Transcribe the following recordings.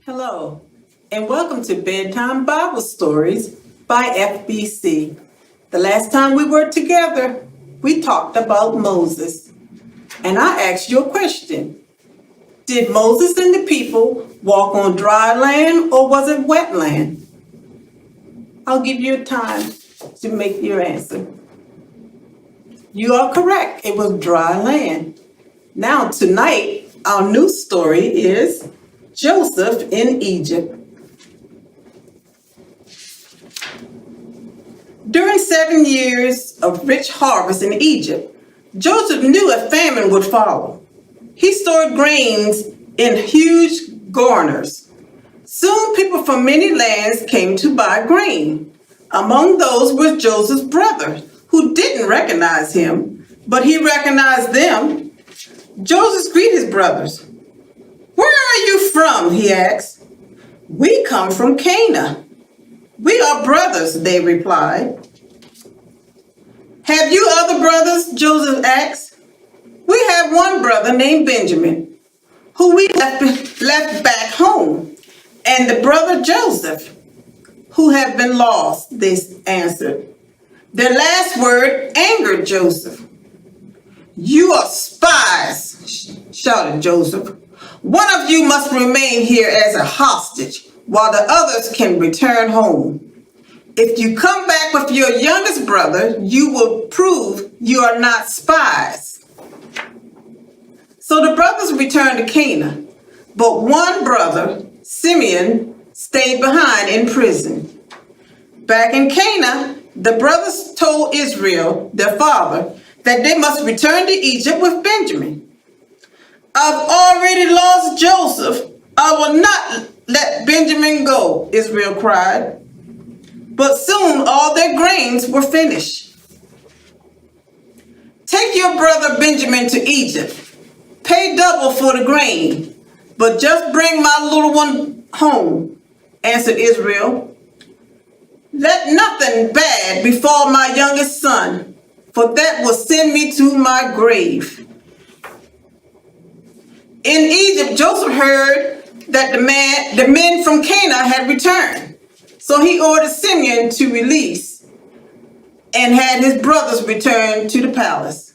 Hello, and welcome to Bedtime Bible Stories by FBC. The last time we were together, we talked about Moses. And I asked you a question. Did Moses and the people walk on dry land or was it wet land? I'll give you time to make your answer. You are correct. It was dry land. Now, tonight, our new story is Joseph in Egypt. During 7 years of rich harvest in Egypt, Joseph knew a famine would follow. He stored grains in huge garners. Soon people from many lands came to buy grain. Among those was Joseph's brother, who didn't recognize him, but he recognized them. Joseph greeted his brothers. "Where are you from?" he asked. "We come from Canaan." "We are brothers," they replied. "Have you other brothers?" Joseph asked. "We have one brother named Benjamin, who we left back home, and the brother Joseph, who have been lost," they answered. Their last word angered Joseph. "You are spies," shouted Joseph. "One of you must remain here as a hostage, while the others can return home. If you come back with your youngest brother, you will prove you are not spies." So the brothers returned to Canaan, but one brother, Simeon, stayed behind in prison. Back in Canaan, the brothers told Israel, their father, that they must return to Egypt with Benjamin. "I've already lost Joseph. I will not let Benjamin go," Israel cried. But soon all their grains were finished. "Take your brother Benjamin to Egypt. Pay double for the grain, but just bring my little one home," answered Israel. "Let nothing bad befall my youngest son, for that will send me to my grave." In Egypt, Joseph heard that the men from Canaan had returned. So he ordered Simeon to release and had his brothers return to the palace.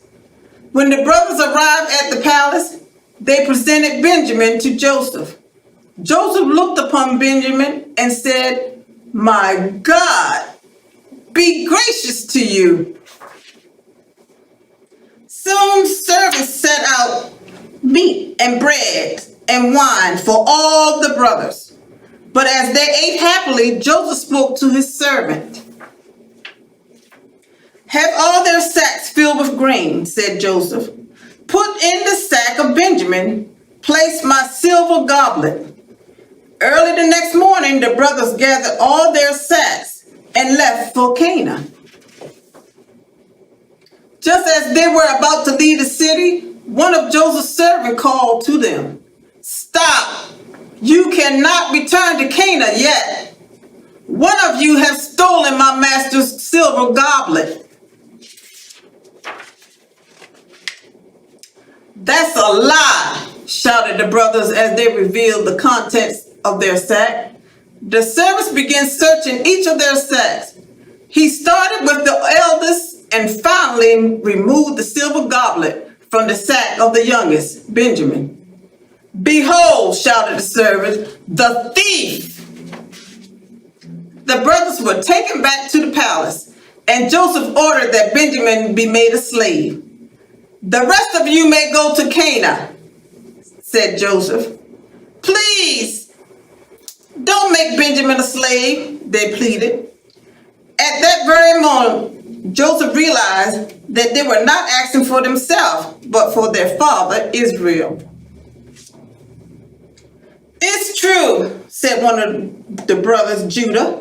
When the brothers arrived at the palace, they presented Benjamin to Joseph. Joseph looked upon Benjamin and said, "My God, be gracious to you." Soon servants set out meat and bread and wine for all the brothers. But as they ate happily, Joseph spoke to his servant. "Have all their sacks filled with grain," said Joseph. "Put in the sack of Benjamin, place my silver goblet." Early the next morning, the brothers gathered all their sacks and left for Canaan. Just as they were about to leave the city, one of Joseph's servants called to them, "Stop! You cannot return to Canaan yet. One of you has stolen my master's silver goblet." "That's a lie," shouted the brothers as they revealed the contents of their sack. The servants began searching each of their sacks. He started with the eldest and finally removed the silver goblet from the sack of the youngest, Benjamin. "Behold," shouted the servant, "the thief!" The brothers were taken back to the palace, and Joseph ordered that Benjamin be made a slave. "The rest of you may go to Canaan," said Joseph. "Please, don't make Benjamin a slave," they pleaded. At that very moment, Joseph realized that they were not asking for themselves, but for their father, Israel. "It's true," said one of the brothers, Judah.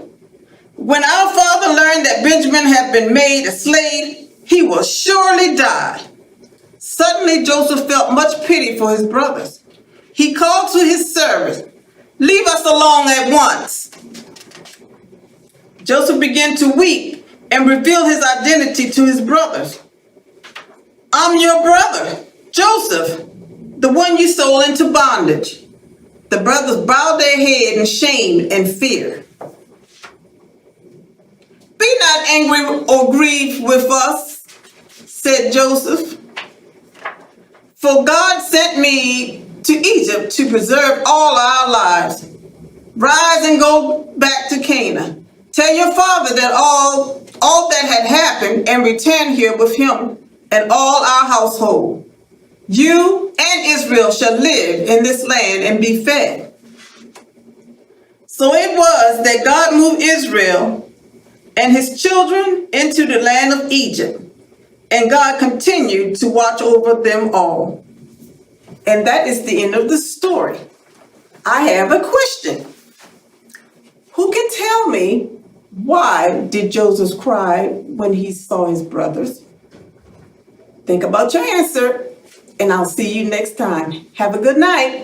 "When our father learned that Benjamin had been made a slave, he will surely die." Suddenly, Joseph felt much pity for his brothers. He called to his servants, "Leave us alone at once." Joseph began to weep and revealed his identity to his brothers. "I'm your brother, Joseph, the one you sold into bondage." The brothers bowed their head in shame and fear. Be not angry or grieved with us, said Joseph, for God sent me to Egypt to preserve all our lives. Rise and go back to Canaan. Tell your father that all that had happened and return here with him and all our household. You and Israel shall live in this land and be fed. So it was that God moved Israel and his children into the land of Egypt, and God continued to watch over them all. And that is the end of the story. I have a question. Who can tell me, why did Joseph cry when he saw his brothers? Think about your answer, and I'll see you next time. Have a good night.